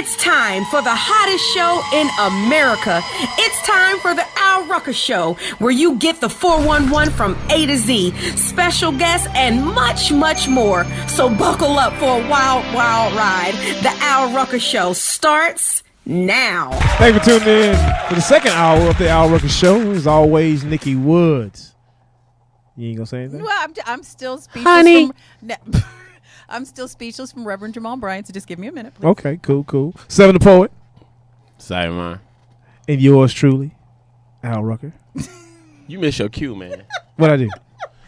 It's time for the hottest show in America. It's time for the Al Rucker Show, where you get the 411 from A to Z, special guests, and much, much more. So buckle up for a wild, wild ride. The Al Rucker Show starts now. Thank you for tuning in for the second hour of the Al Rucker Show. As always, Nikki Woods. You ain't gonna say anything? Well, I'm still speechless. Honey. I'm still speechless from Reverend Jamal Bryant, so just give me a minute, please. Okay, cool. Seven the Poet. Same man. And yours truly, Al Rucker. You miss your cue, man. What'd I do?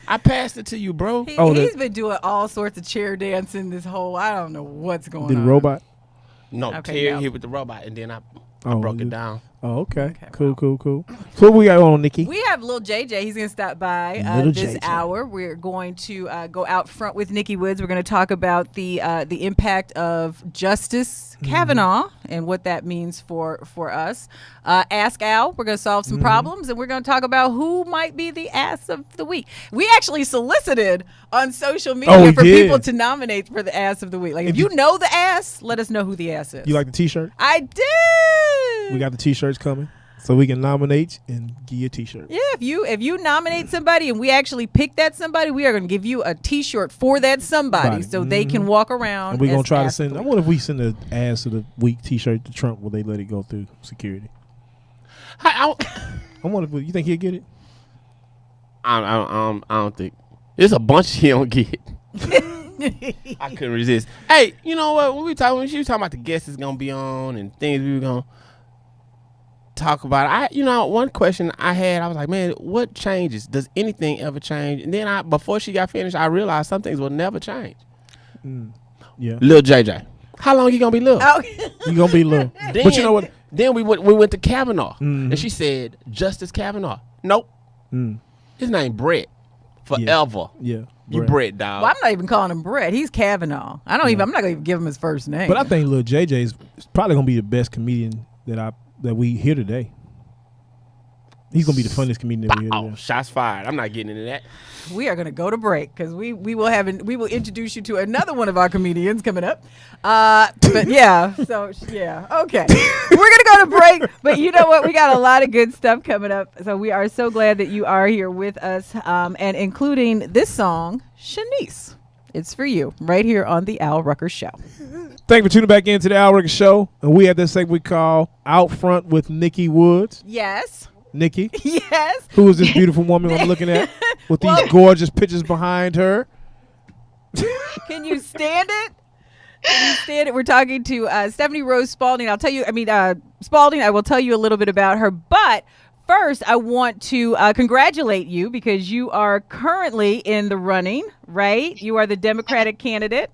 I passed it to you, bro. He's been doing all sorts of chair dancing this whole, I don't know what's going on. Did the robot? No, Okay, Terry hit with the robot, and then I Oh, broke you- it down. Oh, okay. wow. Cool. So what we got on, Nikki? We have Lil JJ. He's going to stop by Lil this JJ. hour. We're going to go out front with Nikki Woods. We're going to talk about the impact of Justice Kavanaugh and what that means for us. Ask Al. We're going to solve some problems, and we're going to talk about who might be the ass of the week. We actually solicited on social media for did. people to nominate for the ass of the week. Like, if you know the ass, let us know who the ass is. You like the T-shirt? I did. We got the T-shirts coming, so we can nominate and give you a T-shirt. Yeah, if you nominate somebody and we actually pick that somebody, we are going to give you a T-shirt for that somebody, so they can walk around. And we're gonna as try to ass of send. the I week. wonder if we send the ass of the week T-shirt to Trump. Will they let it go through security? I wonder if you think he'll get it. don't think. There's a bunch he don't get. I couldn't resist. Hey, you know what? When she was talking about the guests is gonna be on and things we were gonna talk about, one question I had, I was like, man, what changes? Does anything ever change? And then before she got finished, I realized some things will never change. Yeah, Lil JJ, how long you gonna be Lil? you gonna be little. Then, But you know what? Then we went to Kavanaugh, and she said Justice Kavanaugh. Nope, his name Brett. Forever. Yeah. You Brett, dog. Well, I'm not even calling him Brett. He's Kavanaugh. I'm not going to even give him his first name. But I think Lil JJ is probably gonna be the best comedian that we hear today. He's gonna be the funniest comedian that we hear Oh, today. shots fired. I'm not getting into that. we are going to go to break because we will introduce you to another one of our comedians coming up. But yeah, okay. We're going to go to break, but you know what? We got a lot of good stuff coming up. So we are so glad that you are here with us, and including this song, Shanice. It's for you right here on the Al Rucker Show. Thank you for tuning back into the Al Rucker Show, and we have this segment we call Out Front with Nikki Woods. Yes. Nikki, Yes. who is this beautiful woman I'm looking at with these gorgeous pictures behind her? Can you stand it? Can you stand it? We're talking to Stephanie Rose Spalding. Spalding, I will tell you a little bit about her. But first, I want to congratulate you because you are currently in the running, right? You are the Democratic candidate.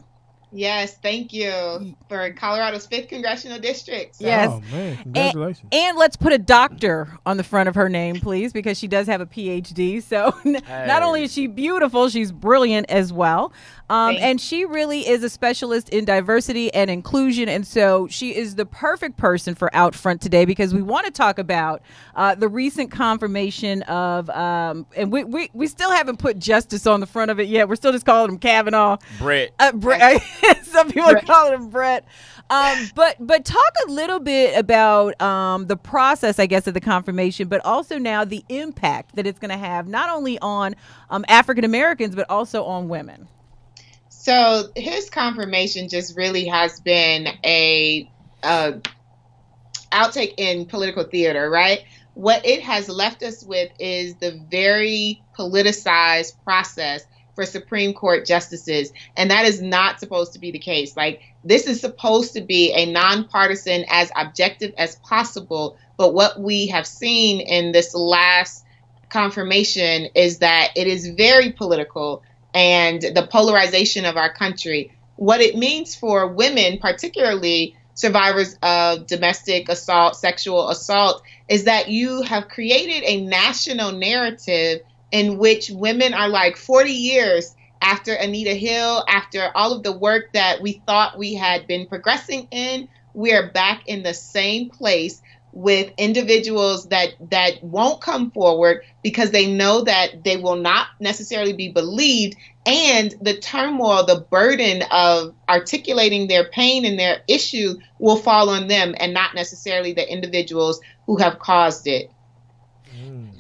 Yes, thank you for Colorado's 5th Congressional District. So. Yes. Oh, man. Congratulations. And let's put a doctor on the front of her name, please, because she does have a PhD. So not only is she beautiful, she's brilliant as well. And she really is a specialist in diversity and inclusion. And so she is the perfect person for Out Front today because we want to talk about the recent confirmation of, and we still haven't put Justice on the front of it yet. We're still just calling him Kavanaugh. Brett. Some people are calling him Brett. But talk a little bit about the process, I guess, of the confirmation, but also now the impact that it's going to have not only on African Americans, but also on women. So his confirmation just really has been a outtake in political theater, right? What it has left us with is the very politicized process for Supreme Court justices. And that is not supposed to be the case. Like, this is supposed to be a nonpartisan, as objective as possible. But what we have seen in this last confirmation is that it is very political and the polarization of our country. What it means for women, particularly survivors of domestic assault, sexual assault, is that you have created a national narrative in which women are like 40 years after Anita Hill, after all of the work that we thought we had been progressing in, we are back in the same place with individuals that won't come forward because they know that they will not necessarily be believed. And the turmoil, the burden of articulating their pain and their issue will fall on them and not necessarily the individuals who have caused it.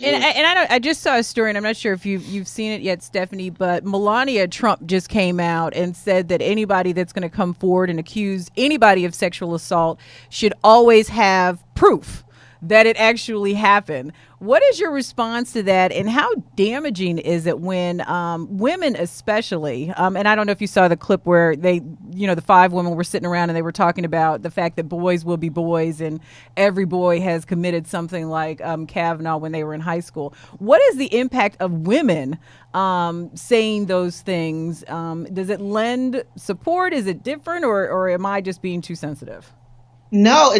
And I just saw a story, and I'm not sure if you've seen it yet, Stephanie, but Melania Trump just came out and said that anybody that's going to come forward and accuse anybody of sexual assault should always have proof that it actually happened. What is your response to that, and how damaging is it when women especially, and I don't know if you saw the clip where they, the 5 women were sitting around and they were talking about the fact that boys will be boys and every boy has committed something like Kavanaugh when they were in high school. What is the impact of women saying those things? Does it lend support? Is it different, or am I just being too sensitive? No,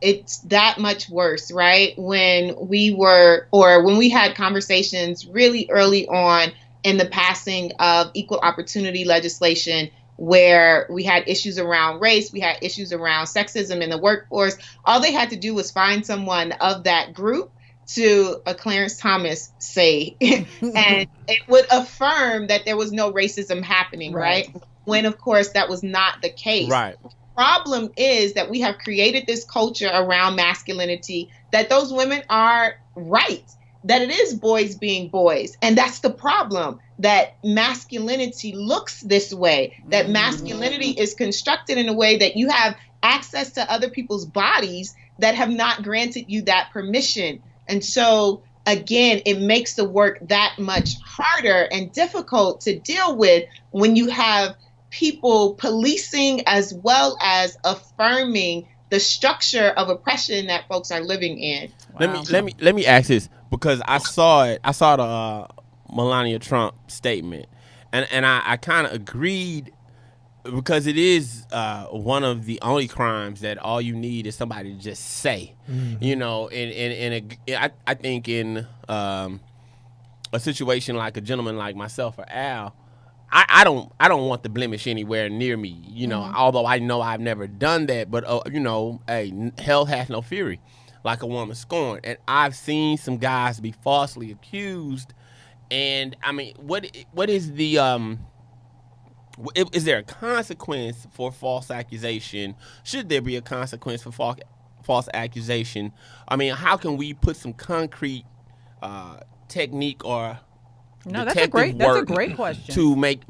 it's that much worse, right? When we had conversations really early on in the passing of equal opportunity legislation, where we had issues around race, we had issues around sexism in the workforce, all they had to do was find someone of that group to a Clarence Thomas say, and it would affirm that there was no racism happening, right? When, of course, that was not the case. Right. Problem is that we have created this culture around masculinity that those women are right, that it is boys being boys. And that's the problem, that masculinity looks this way, that masculinity is constructed in a way that you have access to other people's bodies that have not granted you that permission. And so, again, it makes the work that much harder and difficult to deal with when you have people policing as well as affirming the structure of oppression that folks are living in. Wow. Let me ask this, because I saw the Melania Trump statement, and I kind of agreed, because it is one of the only crimes that all you need is somebody to just say, I think in a situation like a gentleman like myself or Al, I don't want the blemish anywhere near me, although I know I've never done that, but hey, hell hath no fury like a woman scorned. And I've seen some guys be falsely accused, and I mean, what is the is there a consequence for false accusation? Should there be a consequence for false accusation? I mean, how can we put some concrete technique or that's a great question to make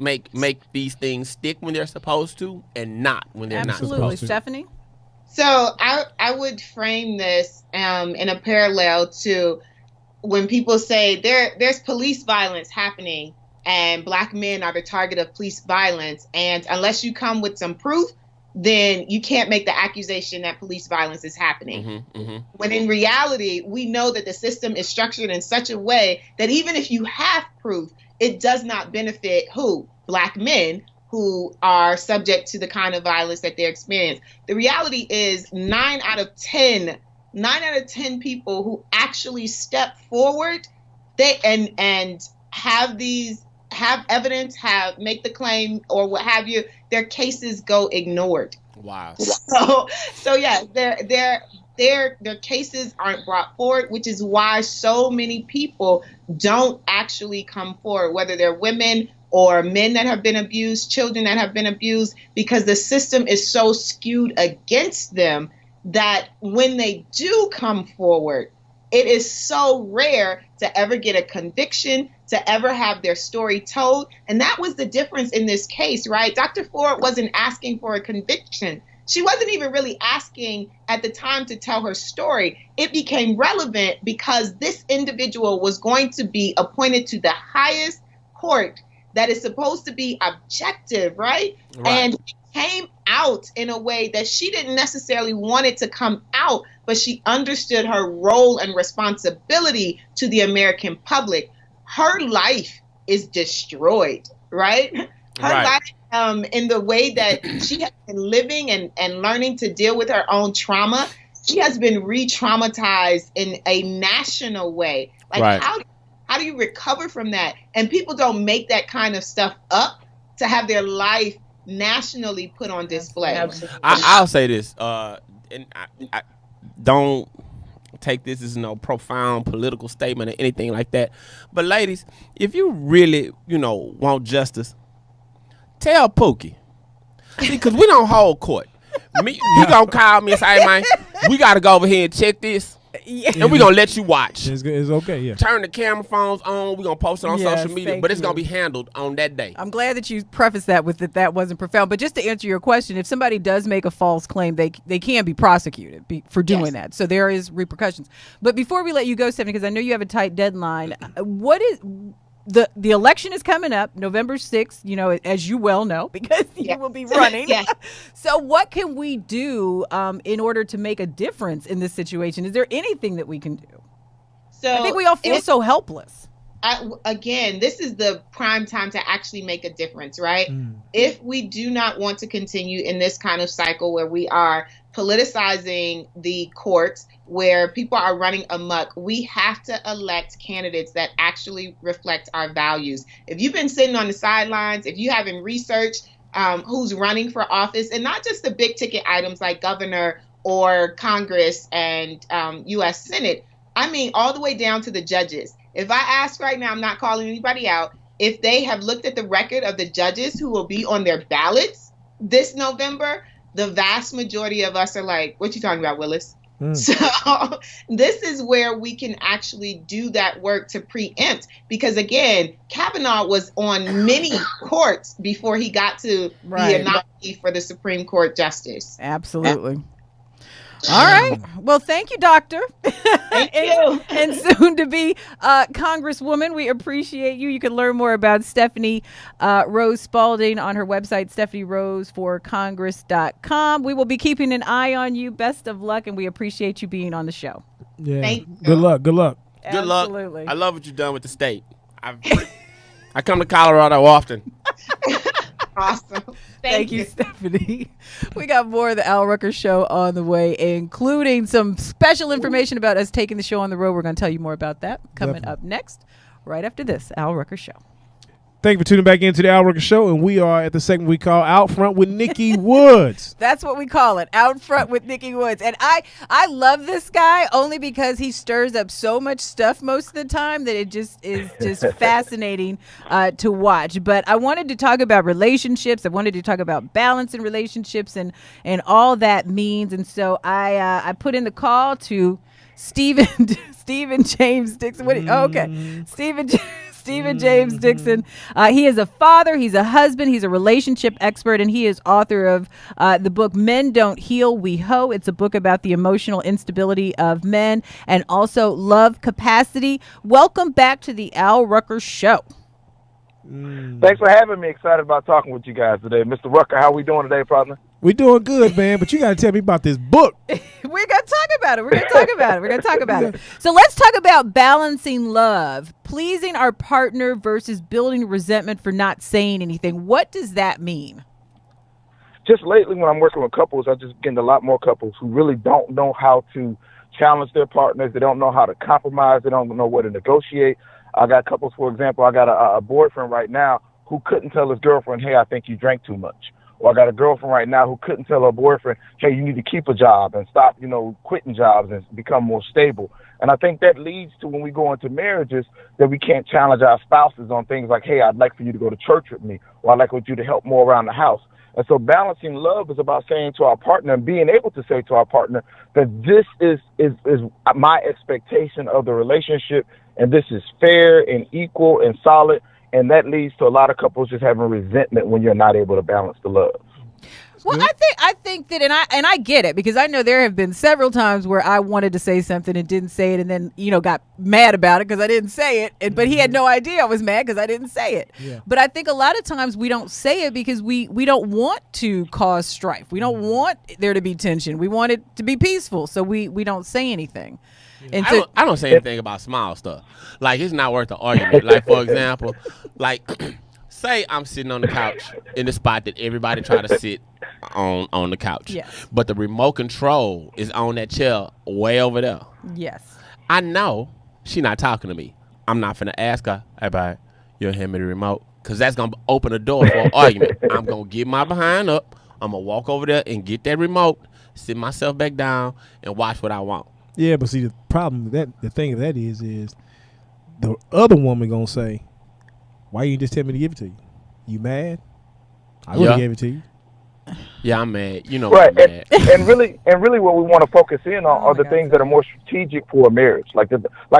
these things stick when they're supposed to and not when they're not supposed to? Absolutely. Stephanie? So I would frame this in a parallel to when people say there's police violence happening and Black men are the target of police violence, and unless you come with some proof, then you can't make the accusation that police violence is happening. When in reality, we know that the system is structured in such a way that even if you have proof, it does not benefit who? Black men who are subject to the kind of violence that they experience. The reality is 9 out of 10 people who actually step forward, and have evidence, make the claim or what have you, their cases go ignored. Wow. So yeah, their cases aren't brought forward, which is why so many people don't actually come forward, whether they're women or men that have been abused, children that have been abused, because the system is so skewed against them that when they do come forward, it is so rare to ever get a conviction, to ever have their story told. And that was the difference in this case, right? Dr. Ford wasn't asking for a conviction. She wasn't even really asking at the time to tell her story. It became relevant because this individual was going to be appointed to the highest court that is supposed to be objective, right? And it came out in a way that she didn't necessarily want it to come out, but she understood her role and responsibility to the American public. Her life is destroyed, right? Her life, in the way that she has been living and learning to deal with her own trauma, she has been re-traumatized in a national way. Like, how do you recover from that? And people don't make that kind of stuff up to have their life nationally put on display. I'll say this, and I don't take this as no profound political statement or anything like that. But ladies, if you really, want justice, tell Pookie. See, because we don't hold court. You gonna call me and say, hey, man, we got to go over here and check this. And we're going to let you watch. It's okay, yeah. Turn the camera phones on. We're going to post it on social media. But it's going to be handled on that day. I'm glad that you prefaced that with that wasn't profound. But just to answer your question, if somebody does make a false claim, they can be prosecuted for doing that. So there is repercussions. But before we let you go, Stephanie, because I know you have a tight deadline, what is... The election is coming up November 6th, as you well know, because you will be running. So what can we do in order to make a difference in this situation? Is there anything that we can do? So I think we all feel so helpless. Again, this is the prime time to actually make a difference, right? If we do not want to continue in this kind of cycle where we are politicizing the courts, where people are running amok, we have to elect candidates that actually reflect our values. If you've been sitting on the sidelines, if you haven't researched who's running for office, and not just the big ticket items like governor or Congress and U.S. Senate, I mean, all the way down to the judges. If I ask right now, I'm not calling anybody out, if they have looked at the record of the judges who will be on their ballots this November, the vast majority of us are like, what you talking about, Willis? So this is where we can actually do that work to preempt, because again, Kavanaugh was on many courts before he got to be a nominee for the Supreme Court justice. Absolutely. All right. Well, thank you, Doctor. Thank you. And soon to be Congresswoman. We appreciate you. You can learn more about Stephanie Rose Spalding on her website, stephanieroseforcongress.com. We will be keeping an eye on you. Best of luck, and we appreciate you being on the show. Yeah. Thank you. Good luck. Good luck. Good Absolutely. luck. I love what you've done with the state. I come to Colorado often. Awesome. Thank you, Stephanie. We got more of the Al Rucker Show on the way, including some special information about us taking the show on the road. We're going to tell you more about that coming up next, right after this Al Rucker Show. Thank you for tuning back into the Al Rucker Show, and we are at the segment we call Out Front with Nikki Woods. That's what we call it, Out Front with Nikki Woods. And I love this guy only because he stirs up so much stuff most of the time that it just is just fascinating to watch. But I wanted to talk about relationships. I wanted to talk about balance in relationships and all that means. And so I put in the call to Stephen James Dixon. Stephen James Dixon. He is a father, he's a husband, he's a relationship expert, and he is author of the book Men Don't Heal, We Hoe. It's a book about the emotional instability of men and also love capacity. Welcome back to the Al Rucker Show. Thanks for having me. Excited about talking with you guys today. Mr. Rucker, how we doing today, partner? We doing good, man, but you got to tell me about this book. We're going to talk about it. So let's talk about balancing love, pleasing our partner versus building resentment for not saying anything. What does that mean? Just lately when I'm working with couples, I'm just getting a lot more couples who really don't know how to challenge their partners. They don't know how to compromise. They don't know where to negotiate. I got couples, for example, I got a boyfriend right now who couldn't tell his girlfriend, hey, I think you drank too much. Or I got a girlfriend right now who couldn't tell her boyfriend, hey, you need to keep a job and stop, quitting jobs and become more stable. And I think that leads to when we go into marriages that we can't challenge our spouses on things like, hey, I'd like for you to go to church with me, or I'd like for you to help more around the house. And so balancing love is about saying to our partner and being able to say to our partner that this is my expectation of the relationship, and this is fair and equal and solid. And that leads to a lot of couples just having resentment when you're not able to balance the love. Well, I think that, and I get it, because I know there have been several times where I wanted to say something and didn't say it, and then got mad about it because I didn't say it, but he had no idea I was mad because I didn't say it. Yeah. But I think a lot of times we don't say it because we don't want to cause strife. We don't want there to be tension. We want it to be peaceful, so we don't say anything. And I don't say anything about small stuff. Like, it's not worth the argument. Like, for example, say I'm sitting on the couch in the spot that everybody try to sit on the couch. Yes. But the remote control is on that chair way over there. Yes. I know she not talking to me. I'm not finna ask her, hey, babe, you'll hand me the remote? Because that's going to open a door for an argument. I'm going to get my behind up. I'm going to walk over there and get that remote, sit myself back down, and watch what I want. Yeah, but see the problem with that, the thing of that is the other woman gonna say, "Why you just tell me to give it to you? You mad? I would have gave it to you." Yeah, I'm mad. You know, Right, I'm mad. and really, what we want to focus in on are the things that are more strategic for a marriage, like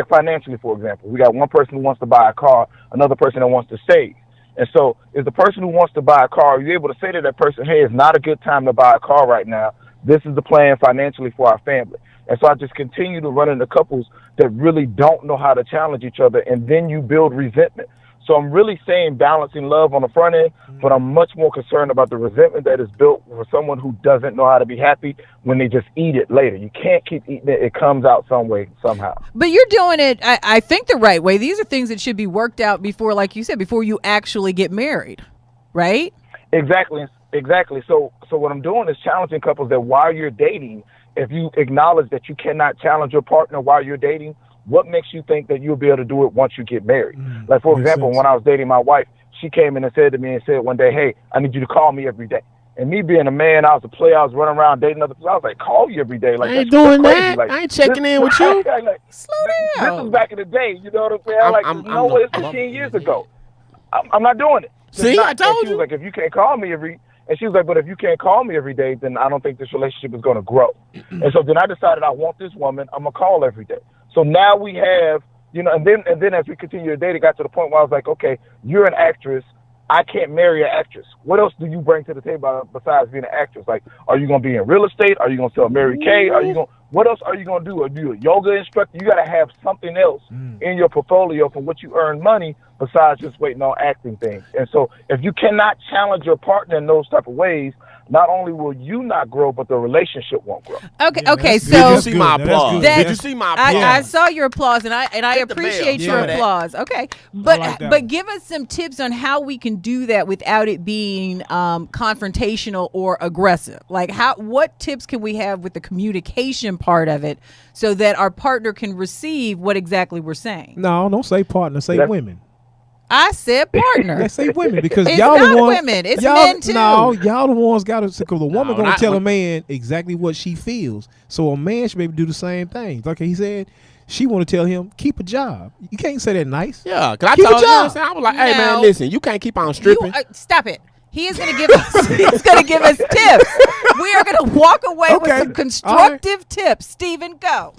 financially, for example. We got one person who wants to buy a car, another person that wants to save. And so, is the person who wants to buy a car, you're able to say to that person, "Hey, it's not a good time to buy a car right now. This is the plan financially for our family." And so, I just continue to run into couples that really don't know how to challenge each other, and then you build resentment. So I'm really saying balancing love on the front end, but I'm much more concerned about the resentment that is built for someone who doesn't know how to be happy when they just eat it later. You can't keep eating it. It comes out some way, somehow. But you're doing it, I think, the right way. These are things that should be worked out before, like you said, before you actually get married, right? Exactly. So what I'm doing is challenging couples that while you're dating, if you acknowledge that you cannot challenge your partner while you're dating, what makes you think that you'll be able to do it once you get married? Like, for example, when I was dating my wife, she came in and said to me and said one day, "Hey, I need you to call me every day." And me being a man, I was a player, I was running around dating other people. I was like, "Call you every day." Like, I ain't doing that. Like, I ain't checking in with you. Slow down. This was back in the day. You know what I'm saying? It's 15 years ago. I'm not doing it. See, I told you. She was like, "If you can't call me and she was like, "But if you can't call me every day, then I don't think this relationship is going to grow." And so then I decided I want this woman. I'm going to call every day. So now we have, and then as we continue to date, it got to the point where I was like, "Okay, you're an actress. I can't marry an actress. What else do you bring to the table besides being an actress? Like, are you going to be in real estate? Are you going to sell Mary Kay? What else are you going to do? Are you a yoga instructor? You got to have something else in your portfolio for what you earn money besides just waiting on acting things." And so if you cannot challenge your partner in those type of ways, not only will you not grow, but the relationship won't grow. Okay. Did So you see my applause? Did you see my applause? I saw your applause, and I appreciate your applause. Okay, but give us some tips on how we can do that without it being confrontational or aggressive. Like, what tips can we have with the communication part of it, so that our partner can receive what exactly we're saying? No, don't say partner. Say women. I said partner. Let's say women, because it's y'all not the ones. Women. It's y'all, men too. No, y'all the ones got to. Because the woman gonna tell a women. man exactly what she feels. So a man should be able to do the same thing. Like he said, she want to tell him keep a job. You can't say that nice. Yeah, because I Keep a told you, job. I was like, "Hey man, listen, you can't keep on stripping." Stop it. He is going to give us. He's going to give us tips. We are going to walk away with some constructive tips. Stephen, go.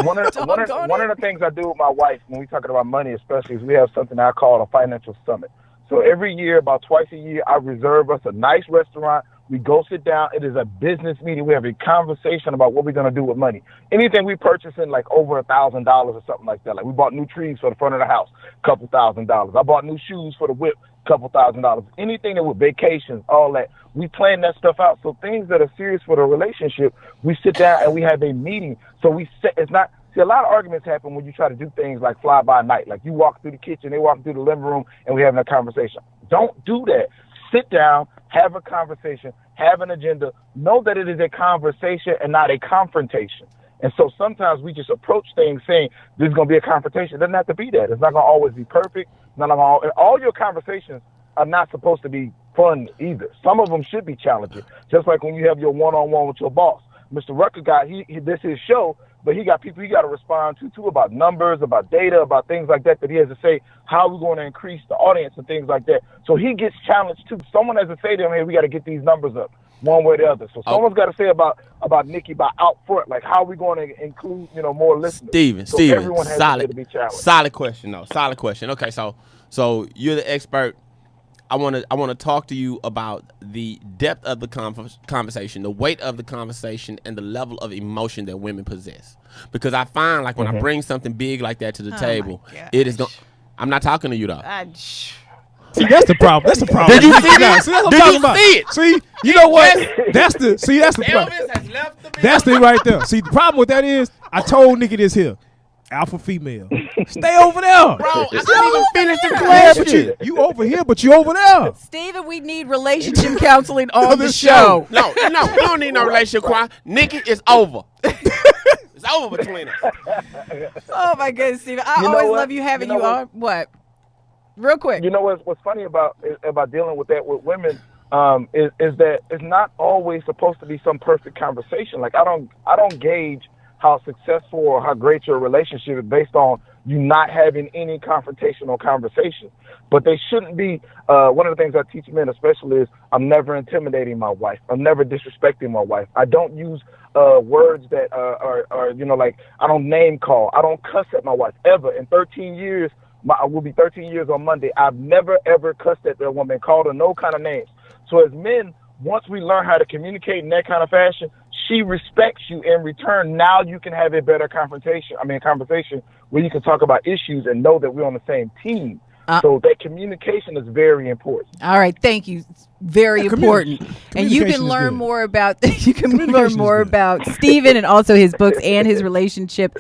One of the things I do with my wife when we talking about money, especially, is we have something I call a financial summit. So every year, about twice a year, I reserve us a nice restaurant. We go sit down. It is a business meeting. We have a conversation about what we're going to do with money. Anything we purchase in like over $1,000 or something like that. Like we bought new trees for the front of the house, couple $1,000s. I bought new shoes for the whip, couple $1,000s. Anything that with vacations, all that. We plan that stuff out. So things that are serious for the relationship, we sit down and we have a meeting. So it's not. See, a lot of arguments happen when you try to do things like fly by night. Like you walk through the kitchen, they walk through the living room, and we're having a conversation. Don't do that. Sit down, have a conversation, have an agenda. Know that it is a conversation and not a confrontation. And so sometimes we just approach things saying there's going to be a confrontation. It doesn't have to be that. It's not going to always be perfect. All your conversations are not supposed to be fun either. Some of them should be challenging. Just like when you have your one-on-one with your boss. Mr. Rucker this is his show, but he got people he got to respond to about numbers, about data, about things like that he has to say, how we're going to increase the audience and things like that. So he gets challenged too. Someone has to say to him, "Hey, we got to get these numbers up one way or the other." So someone's got to say about Nikki about out front, like how are we going to include more listeners. Steven, everyone has to be challenged. Solid question though. Solid question. Okay, so you're the expert. I want to talk to you about the depth of the conversation, the weight of the conversation, and the level of emotion that women possess. Because I find like when I bring something big like that to the table, it is going. I'm not talking to you though. See, that's the problem. That's the problem. Did you see that? See, that's what Did I'm you talking about. see it? See, you know what? That's the problem. Elvis has left the That's the right there. See, the problem with that is I told Nikki this here. Alpha female. Stay over there. Bro, I couldn't even finish the Yeah, but question. you over here, but you over there. Stephen, we need relationship counseling on the show. No, we don't need no relationship choir. Nikki, it's over. It's over between us. Oh my goodness, Stephen. I always love you having you on. What? Real quick. You know what's funny about dealing with that with women is that it's not always supposed to be some perfect conversation. Like I don't gauge how successful or how great your relationship is based on you not having any confrontational conversation. But they shouldn't be, one of the things I teach men especially is I'm never intimidating my wife. I'm never disrespecting my wife. I don't use words that are, you know, like I don't name call. I don't cuss at my wife ever. In 13 years, I will be 13 years on Monday. I've never, ever cussed at that woman, called her no kind of names. So as men, once we learn how to communicate in that kind of fashion, she respects you in return. Now you can have a better conversation where you can talk about issues and know that we're on the same team. So that communication is very important. All right, thank you. It's very important. And you can learn more about Stephen and also his books and his relationship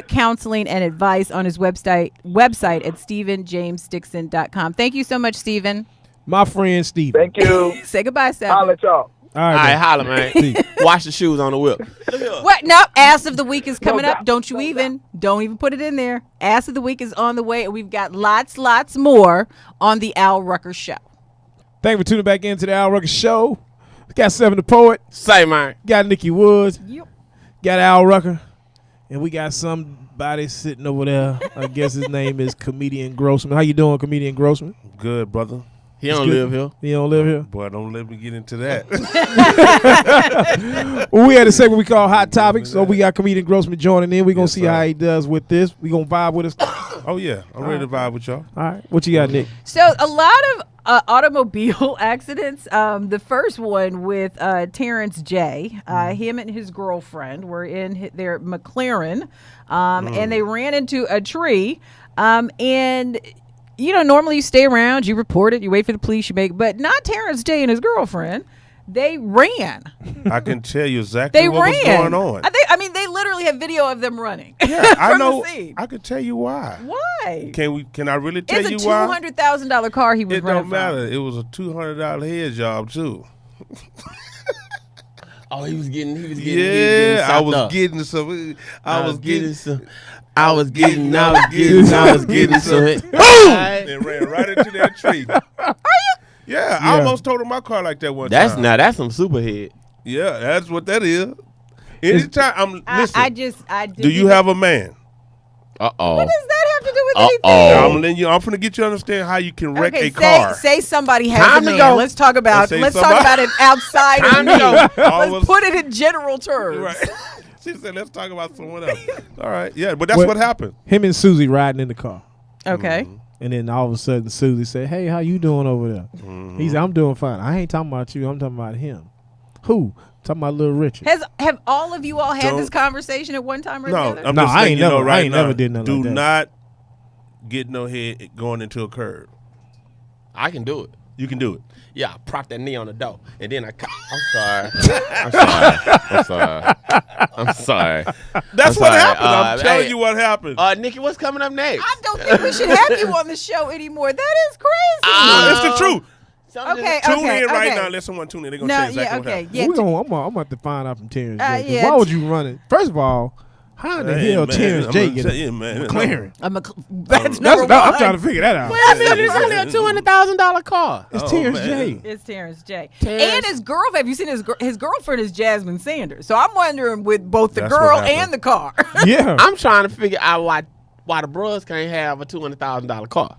counseling and advice on his website at StephenJamesDixon.com. Thank you so much, Stephen. My friend Stephen. Thank you. Say goodbye, Seth. I'll let y'all. All All right, right, holla, man. Wash the shoes on the whip. What? No, Ass of the Week is coming up. Don't even put it in there. Ass of the Week is on the way, and we've got lots more on the Al Rucker Show. Thank you for tuning back into the Al Rucker Show. We got Seven the Poet. Say, man. Got Nikki Woods. Yep. Got Al Rucker. And we got somebody sitting over there. I guess his name is Comedian Grossman. How you doing, Comedian Grossman? Good, brother. He don't live here. He don't live here? Boy, don't let me get into that. Well, we had a segment we call Hot Topics, so we got Comedian Grossman joining in. We're going to see how he does with this. We going to vibe with us. Oh, yeah. I'm ready to vibe with y'all. All right. What you got, Nick? So a lot of automobile accidents. The first one with Terrence J. Him and his girlfriend were in their McLaren, and they ran into a tree. And you know, normally you stay around, you report it, you wait for the police, but not Terrence J and his girlfriend. They ran. I can tell you exactly what was going on. I mean, they literally have video of them running. Yeah, I know. The scene. I can tell you why. Why? Can I really tell you why? It's a $200,000 car he was It running don't matter. It was a $200 head job too. Oh, he was getting. Yeah, I was up. getting some. I was getting some. I was getting some. Boom! And ran right into that tree. Are you? Yeah, I almost totaled my car like that one time. That's some superhead. Yeah, that's what that is. Anytime listen. Do you have a man? What does that have to do with anything? I'm gonna get you to understand how you can wreck a car. Say somebody has a man. Go. Let's talk about it outside of me. Let's put it in general terms. Right. She said, let's talk about someone else. All right. Yeah, but that's what happened. Him and Susie riding in the car. Okay. And then all of a sudden Susie said, hey, how you doing over there? He said, I'm doing fine. I ain't talking about you. I'm talking about him. Who? Talking about Little Richard. Have all of you all had this conversation at one time or another? I'm just saying, I ain't never did nothing like that. Do not get no head going into a curb. I can do it. You can do it. Yeah, I prop that knee on the door, and then I'm sorry. That's what happened. I'm telling you what happened. Nikki, what's coming up next? I don't think we should have you on the show anymore. That is crazy. It's the truth. Okay, tune in right now. Let someone tune in. They're going to tell you exactly what happened. Yeah, I'm going to find out from Terrence J. Why would you run it? First of all, how in the hell Terrence J get McLaren? That's number one. I'm trying to figure that out. It's only a $200,000 car. It's Terrence J. It's Terrence J. And his girlfriend. Have you seen his girlfriend is Jasmine Sanders. So I'm wondering with both the girl and the car. Yeah. I'm trying to figure out why the bros can't have a $200,000 car.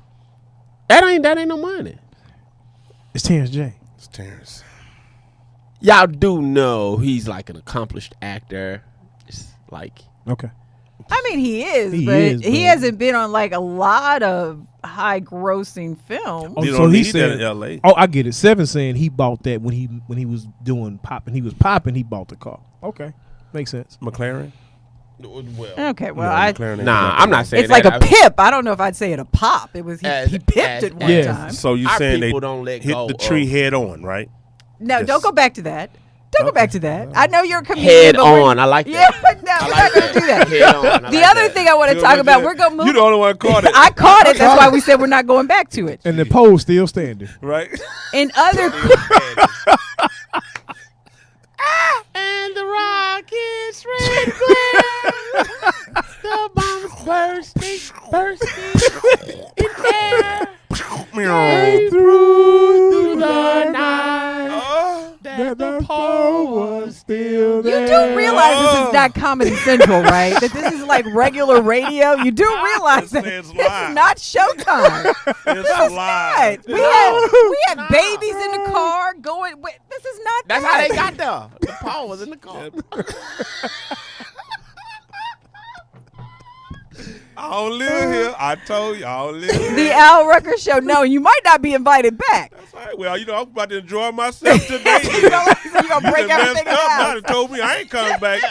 That ain't no money. It's Terrence J. It's Terrence. Y'all do know he's like an accomplished actor. It's like. Okay. I mean, he he hasn't been on like a lot of high grossing films. You don't need that in L.A. Oh, I get it. Seven saying he bought that when he was doing popping. He was popping. He bought the car. Okay, makes sense. McLaren. Okay, well, I'm not saying it's like a pip. I don't know if I'd say it a pop. It was he pipped it one time. So you're saying they don't hit the tree head on, right? No, don't go back to that. Don't go back to that. I know you're a comedian. Head on. I like that. Yeah, but no, we're not going to do that. Head on. The other thing I want to talk about, we're going to move. You're the only one caught it. I caught it. That's why we said we're not going back to it. And the pole's still standing. Right. In other. And the rockets red glare. The bombs bursting in air. Through the night. that the pole was still there. You do do realize this is not Comedy Central, right? That this is like regular radio. You do realize that this is not Showtime. It's live. We had babies in the car going. Wait, this is not. That's that. how they got there. The Paul was in the car. I don't live here. I told you, I don't live here. The Al Rucker Show. No, you might not be invited back. That's right. Well, I'm about to enjoy myself today. You're gonna break everything Now out. they told me I ain't coming back.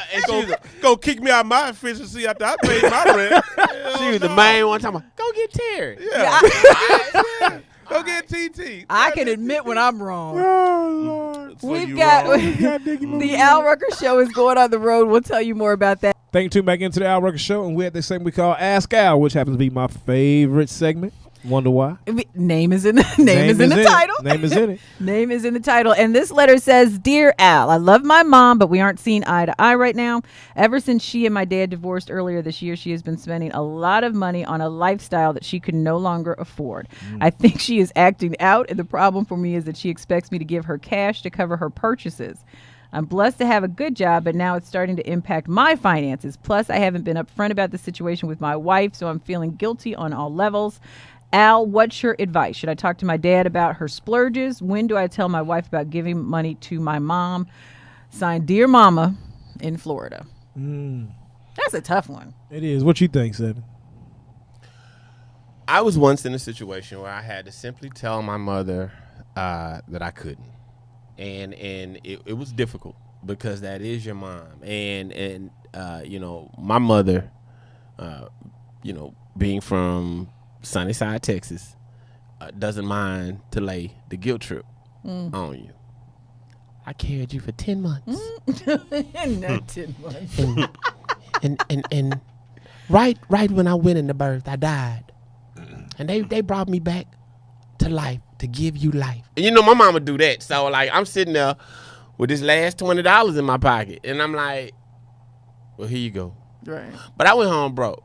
Go kick me out my efficiency after I paid my rent. She was the main one talking about, go get Terry. Yeah. Go get TT. I can admit when I'm wrong. Oh, Lord. We've got the Al Rucker Show is going on the road. We'll tell you more about that. Thank you. Tune back into the Al Rucker Show, and we're at this segment we call Ask Al, which happens to be my favorite segment. Wonder why? Name is in the title. Name is in it. Name is in the title. And this letter says, Dear Al, I love my mom, but we aren't seeing eye to eye right now. Ever since she and my dad divorced earlier this year, she has been spending a lot of money on a lifestyle that she could no longer afford. I think she is acting out, and the problem for me is that she expects me to give her cash to cover her purchases. I'm blessed to have a good job, but now it's starting to impact my finances. Plus, I haven't been upfront about the situation with my wife, so I'm feeling guilty on all levels. Al, what's your advice? Should I talk to my dad about her splurges? When do I tell my wife about giving money to my mom? Signed, Dear Mama in Florida. That's a tough one. It is. What you think, Seven? I was once in a situation where I had to simply tell my mother that I couldn't. And it was difficult because that is your mom. And my mother, being from Sunnyside, Texas, doesn't mind to lay the guilt trip on you. I carried you for 10 months. Not 10 months. and right when I went into birth, I died. And they brought me back to life to give you life. And my mama do that. So like I'm sitting there with this last $20 in my pocket. And I'm like, well, here you go. Right. But I went home broke.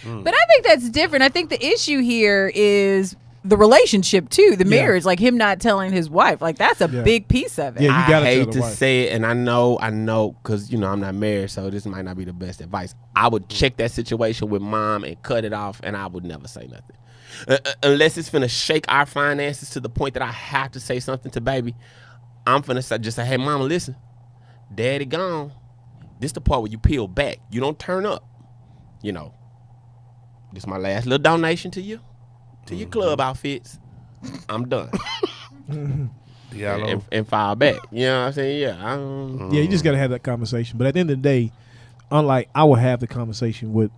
But I think that's different. I think the issue here is the relationship too, the marriage, like him not telling his wife. Like that's a big piece of it. Yeah, you gotta I hate tell the to wife. say it, and I know, because I'm not married, so this might not be the best advice. I would check that situation with mom and cut it off, and I would never say nothing. Unless it's finna shake our finances to the point that I have to say something to baby, I'm finna just say, hey, mama, listen, daddy gone. This the part where you peel back. You don't turn up. This is my last little donation to you, to your club outfits. I'm done. And file back. You know what I'm saying? Yeah. Yeah, you just got to have that conversation. But at the end of the day, unlike I will have the conversation with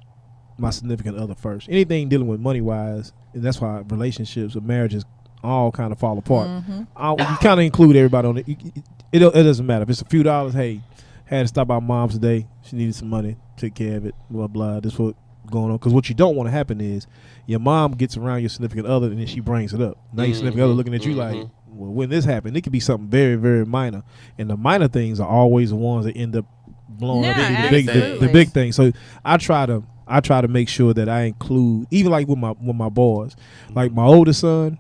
my significant other first. Anything dealing with money-wise, and that's why relationships or marriages all kind of fall apart. You kind of include everybody on it. It doesn't matter. If it's a few dollars, hey, had to stop by mom's today. She needed some money. Take care of it. Blah, blah. This what going on. Because what you don't want to happen is your mom gets around your significant other and then she brings it up. Now your significant other looking at you like, well, when this happened, it could be something very, very minor. And the minor things are always the ones that end up blowing up the big thing. So I try to make sure that I include, even like with my boys, like my oldest son,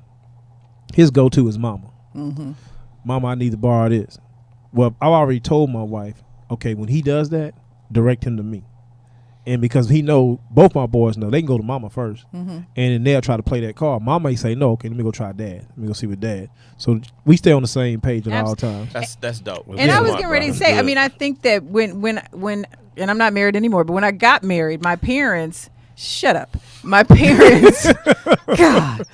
his go-to is mama. Mama, I need to borrow this. Well, I already told my wife, okay, when he does that, direct him to me. And because he know, both my boys know, they can go to mama first. And then they'll try to play that card. Mama may say, no, okay, let me go try dad. Let me go see with dad. So we stay on the same page at all times. That's dope. And I was getting ready to say, I mean, I think that when and I'm not married anymore, but when I got married, my parents, shut up. My parents, God.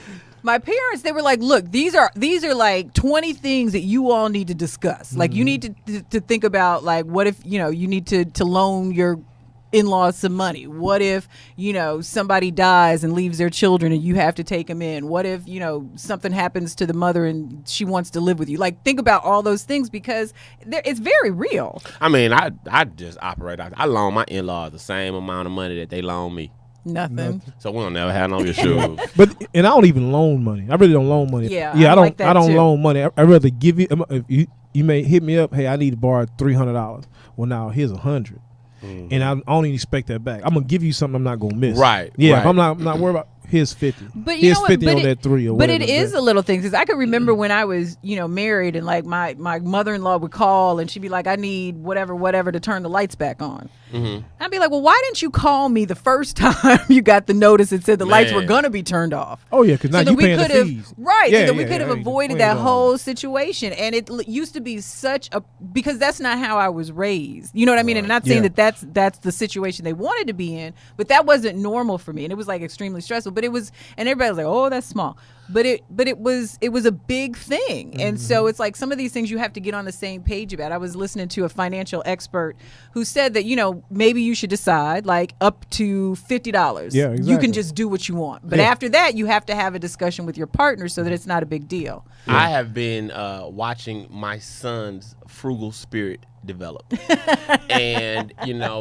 My parents, they were like, look, these are like 20 things that you all need to discuss. Like you need to think about, like, what if, you need to loan your in-laws some money. What if, somebody dies and leaves their children and you have to take them in? What if, something happens to the mother and she wants to live with you? Like, think about all those things because it's very real. I mean, I just operate. I loan my in-laws the same amount of money that they loan me. Nothing. So we don't never have no issues. And I don't even loan money. I really don't loan money. Yeah, I don't loan money. I rather give you. If you may hit me up. Hey, I need to borrow $300. Well, now here's $100, and I don't even expect that back. I'm gonna give you something I'm not gonna miss. Right. Yeah. Right. If I'm not worried about. Here's 50. But you Here's know what? 50 But on that 3 or But whatever. it is a little thing, because I could remember when I was, married, and like my mother-in-law would call and she'd be like, I need whatever to turn the lights back on. Mm-hmm. I'd be like, well, why didn't you call me the first time you got the notice that said the lights were going to be turned off? Oh, yeah, because now that you we paying the could have, fees. right, Yeah, so that we yeah, could have yeah, avoided we that ain't whole going. situation. And it used to be because that's not how I was raised. You know what I mean? And I'm not saying Yeah. that's the situation they wanted to be in, but that wasn't normal for me. And it was like extremely stressful. But it was, and everybody was like, oh, that's small. But it was a big thing. And so it's like some of these things you have to get on the same page about. I was listening to a financial expert who said that, maybe you should decide like up to $50. Yeah, You exactly. can just do what you want. But Yeah. after that, you have to have a discussion with your partner so that it's not a big deal. I have been watching my son's frugal spirit develop, and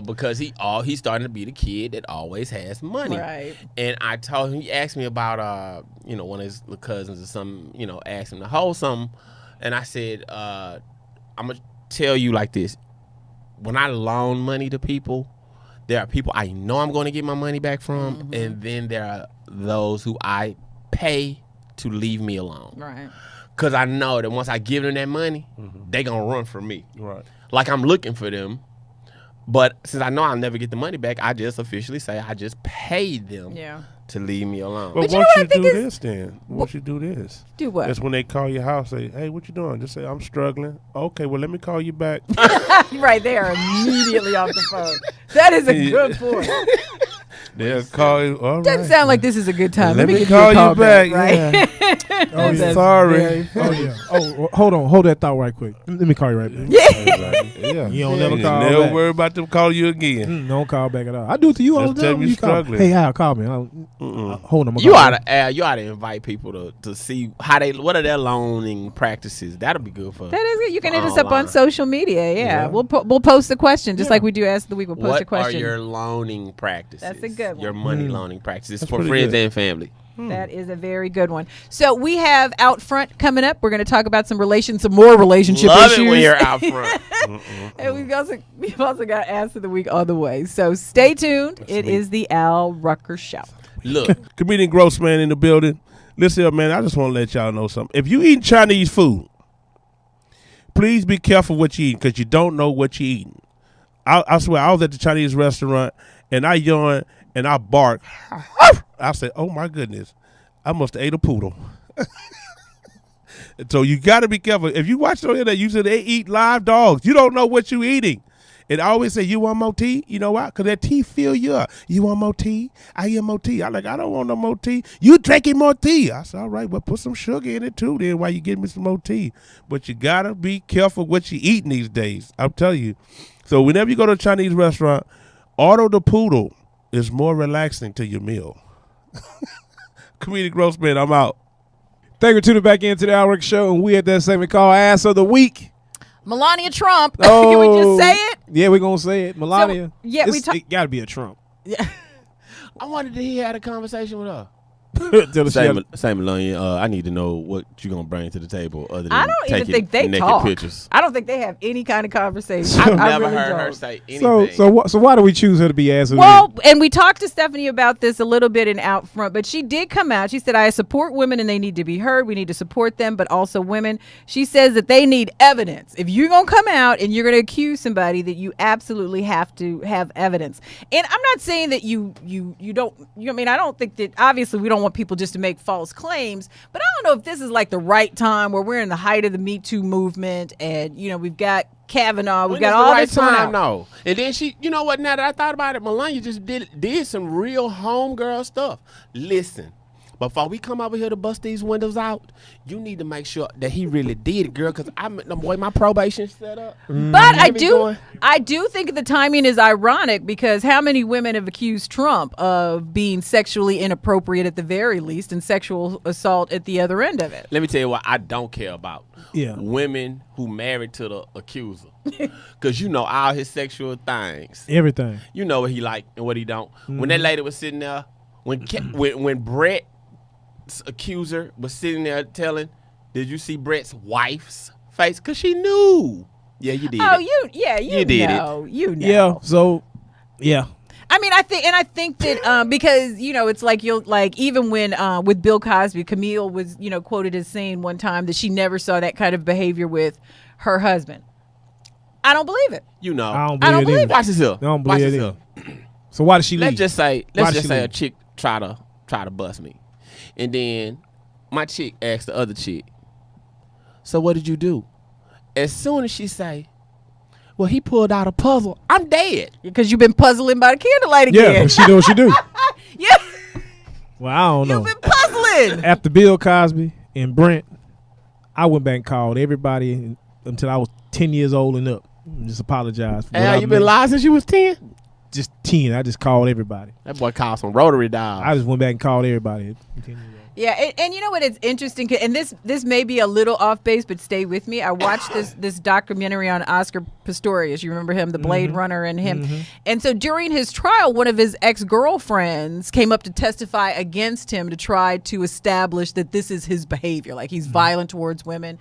because he's starting to be the kid that always has money. Right. And I told him, he asked me about one of his little cousins or something, asked him to hold something, and I said, I'm gonna tell you like this: when I loan money to people, there are people I know I'm going to get my money back from, and then there are those who I pay to leave me alone. Right. Because I know that once I give them that money, they going to run from me. Right. Like I'm looking for them. But since I know I'll never get the money back, I just officially say I just paid them to leave me alone. But you know once what I you think do is- this, then once you do this, Do what? that's when they call your house. Say, hey, what you doing? Just say, I'm struggling. Okay, well, let me call you back. Right, they are immediately off the phone. That is a good point. They'll call you. All Doesn't right. sound like this is a good time. Let me give call you a call you back. right? Yeah. Oh, That's sorry. very Oh, yeah. Oh, hold on. Hold that thought right quick. Let me call you right back. Yeah. You don't never call Never back. worry about them calling you again. Don't call back at all. I do it to you all Just the tell time. me You you're call me. struggling. Hey, Al, call me. Hold on. You ought to invite people to see what are their loaning practices. That'll be good for. That is good. You can hit us up on online. social media. Yeah, Yeah. we'll post the question just like we do Ask of the Week. We'll post a What are question. your loaning practices? That's a good one. Your money loaning practices That's for pretty friends good. and family. That is a very good one. So we have Out Front coming up. We're going to talk about some more relationship Love issues. it when you're out front. And we've also got Ask of the Week on the way. So stay tuned. It is the Al Rucker Show. Look, Comedian Grossman in the building. Listen here, man, I just want to let y'all know something. If you eat Chinese food, please be careful what you eat because you don't know what you're eating. I swear, I was at the Chinese restaurant and I yawned and I barked. I said, oh my goodness, I must have ate a poodle. So you got to be careful. If you watch on there, you said they eat live dogs. You don't know what you're eating. And I always say, you want more tea? You know why? Because that tea fill you up. You want more tea? I get more tea. I'm like, I don't want no more tea. You drinking more tea. I said, all right, well, put some sugar in it too then while you get me some more tea. But you got to be careful what you eating these days. I'm telling you. So whenever you go to a Chinese restaurant, order the poodle. It's more relaxing to your meal. Comedian Grossman, I'm out. Thank you for tuning back into the Al Rick Show, and we at that segment called Ass of the Week. Melania Trump. Oh, Can we just say it? Yeah, we're gonna say it. Melania. yeah, it got to be a Trump. I wanted to hear had a conversation with her. Tell us Say, Melania, I need to know what you gonna bring to the table other than I don't even taking think they naked talk. pictures. I don't think they have any kind of conversation. I've I never really heard her don't. say anything. So why do we choose her to be ass of the Well, week? and we talked to Stephanie about this a little bit in Out Front, but she did come out. She said, I support women and they need to be heard. We need to support them, but also women. She says that they need evidence. If you're going to come out and you're going to accuse somebody, that you absolutely have to have evidence. And I'm not saying that you don't, I mean, I don't think that, obviously we don't want people just to make false claims, but I don't know if this is like the right time where we're in the height of the Me Too movement and, we've got Kavanaugh, we've got all this going on. No. And then she, you know what, now that I thought about it, Melania just did some real homegirl stuff. Listen, before we come over here to bust these windows out, you need to make sure that he really did it, girl, because the way my probation set up. But I do think the timing is ironic because how many women have accused Trump of being sexually inappropriate at the very least and sexual assault at the other end of it? Let me tell you what I don't care about. Yeah. Women who married to the accuser. Because you know all his sexual things. Everything. You know what he like and what he don't. When that lady was sitting there, when Brett's accuser was sitting there telling, did you see Brett's wife's face? Because she knew. Yeah, you did. Oh, it. you did know. You know. Yeah. So, yeah. I mean, I think that because it's like you'll like even when with Bill Cosby, Camille was quoted as saying one time that she never saw that kind of behavior with her husband. I don't believe it. I don't believe it. Watch this here. I don't believe it. So why did she leave? Let's just say a chick try to bust me, and then my chick asked the other chick, "So what did you do?" As soon as she say, "Well, he pulled out a puzzle," I'm dead. Because you've been puzzling by the candlelight again. Yeah, but she know what she do. Yeah. Well, I don't know. You've been puzzling. After Bill Cosby and Brent, I went back and called everybody until I was 10 years old and up. Just apologize. And you been lying since you was 10? Just 10. I just called everybody. That boy called some rotary dials. I just went back and called everybody. Yeah, and you know what? It's interesting, and this may be a little off base, but stay with me. I watched this documentary on Oscar Pistorius. You remember him, the Blade Runner, and him. And so during his trial, one of his ex-girlfriends came up to testify against him to try to establish that this is his behavior, like he's violent towards women.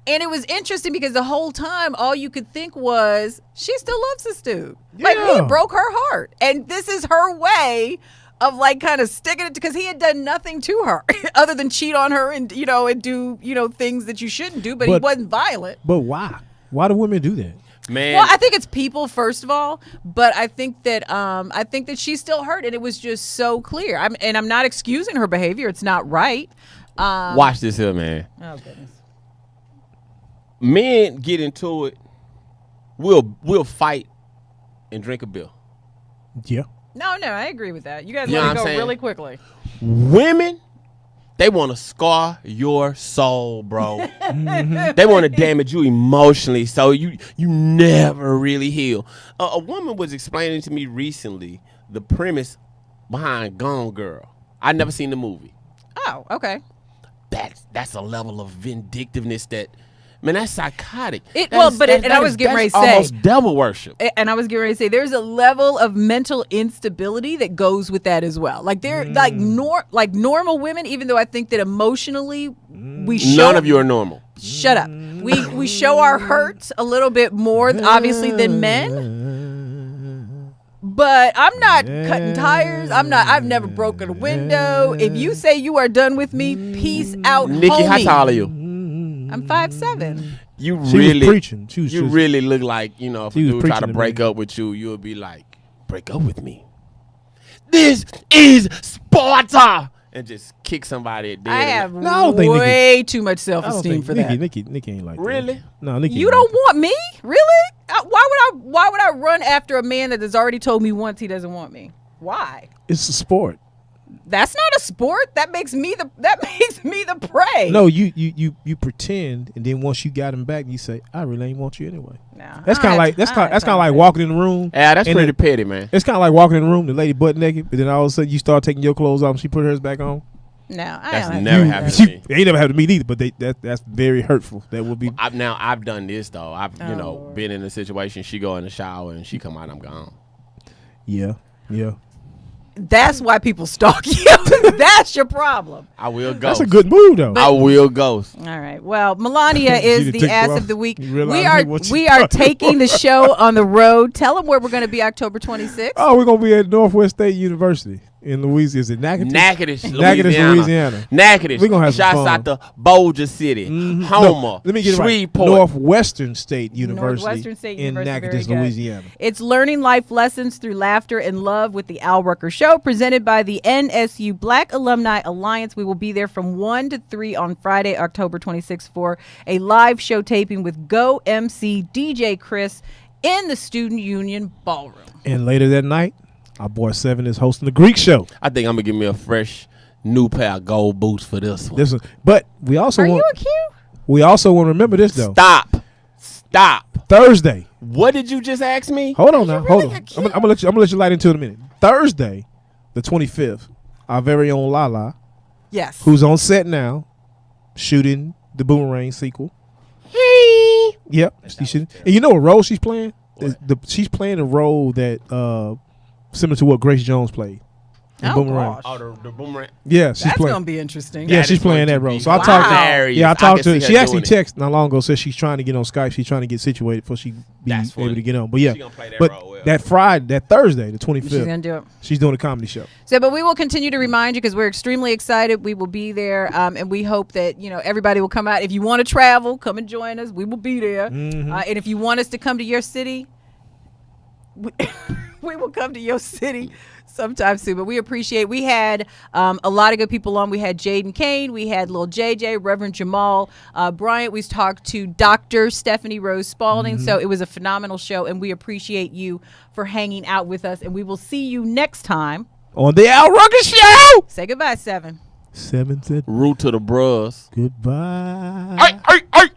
And it was interesting because the whole time, all you could think was, she still loves this dude. Yeah. Like, he broke her heart. And this is her way of like kind of sticking it, because he had done nothing to her other than cheat on her and and do things that you shouldn't do, but he wasn't violent. But why? Why do women do that? Man. Well, I think it's people, first of all, but I think that she's still hurt, and it was just so clear. I'm not excusing her behavior; it's not right. Watch this here, man. Oh goodness. Men get into it. We'll fight and drink a beer. Yeah. No, I agree with that. You guys You know want to what go I'm saying? really quickly. Women, they want to scar your soul, bro. They want to damage you emotionally, so you never really heal. A woman was explaining to me recently the premise behind Gone Girl. I never seen the movie. Oh, okay. That's a level of vindictiveness that. Man, that's psychotic. I was getting ready to say, almost devil worship. And I was getting ready to say, there's a level of mental instability that goes with that as well. Like they're like normal women, even though I think that emotionally we show. None of you are normal. Shut up. We show our hurts a little bit more, obviously, than men. But I'm not cutting tires. I've never broken a window. If you say you are done with me, peace out, Nikki, homie. how tall are you? I'm 5'7". She was preaching. You really look like, if a dude try to break me. up with you, you'll be like, break up with me. This is Sparta! And just kick somebody dead. I have No, I don't think way too much self-esteem for that. Nikki ain't like that. Really? No, Nikki. You don't want me? Really? Why would I run after a man that has already told me once he doesn't want me? Why? It's a sport. That's not a sport. That makes me the prey. No, you pretend, and then once you got him back, you say, "I really ain't want you anyway." Nah, That's kind of like walking in the room. Yeah, that's and pretty petty, man. It's kind of like walking in the room, the lady butt naked, but then all of a sudden you start taking your clothes off, and she put hers back on. No, That's don't never have happened to. to me. It ain't never happened to me either, but that's very hurtful. That will be. I've done this though. I've Lord. been in a situation. She go in the shower and she come out. I'm gone. Yeah. That's why people stalk you. That's your problem. I will ghost. That's a good move, though. I will ghost. All right. Well, Melania is You the took ass off. of the week. You realize what you We are talking taking the show on the road. Tell them where we're going to be October 26th. Oh, we're gonna be at Northwest State University in Louisiana. Is it Natchitoches? Natchitoches, Louisiana. Natchitoches. We gonna have some Shouts fun. out to Boulder City, Homer, No, let me get it right. Shreveport. Northwestern State University Northwestern State in University, Natchitoches, very good. Louisiana. It's learning life lessons through laughter and love with the Al Rucker Show, presented by the NSU Black Alumni Alliance. We will be there from 1 to 3 on Friday, October 26th for a live show taping with Go MC DJ Chris in the Student Union Ballroom. And later that night, our boy Seven is hosting the Greek show. I think I'm gonna give me a fresh new pair of gold boots for this one. But we also Are want you a cute? we also want to remember this though. Stop. Thursday. What did you just ask me? Hold on now. Hold on. a I'm cute? gonna let you light into it in a minute. Thursday, the 25th, our very own Lala, Yes. who's on set now, shooting the Boomerang sequel. Yep. And you know what role she's playing? She's playing a role that similar to what Grace Jones played in Oh, Boomerang. gosh. Oh, the boomerang. Yeah, she's That's playing. going to be interesting. Yeah, That she's is going playing to that role. be So I talked to her. hilarious. Yeah, I talked to her. can see She her actually doing it. texted not long ago, said she's trying to get on Skype. She's trying to get situated before she be That's able funny. to get on. But yeah, She gonna play that but role well. that Friday, that Thursday, the 25th. She's gonna do it. She's doing a comedy show. So, but we will continue to remind you because we're extremely excited. We will be there, and we hope that everybody will come out. If you want to travel, come and join us. We will be there. Mm-hmm. And if you want us to come to your city, we will come to your city sometime soon. But we appreciate. We had a lot of good people on. We had Jaden Kane. We had Lil JJ, Reverend Jamal Bryant. We talked to Dr. Stephanie Rose Spalding. So it was a phenomenal show, and we appreciate you for hanging out with us. And we will see you next time on the Al Rucker Show. Say goodbye, Seven. Seven said, Root to the bros. Goodbye. Hey, hey, hey.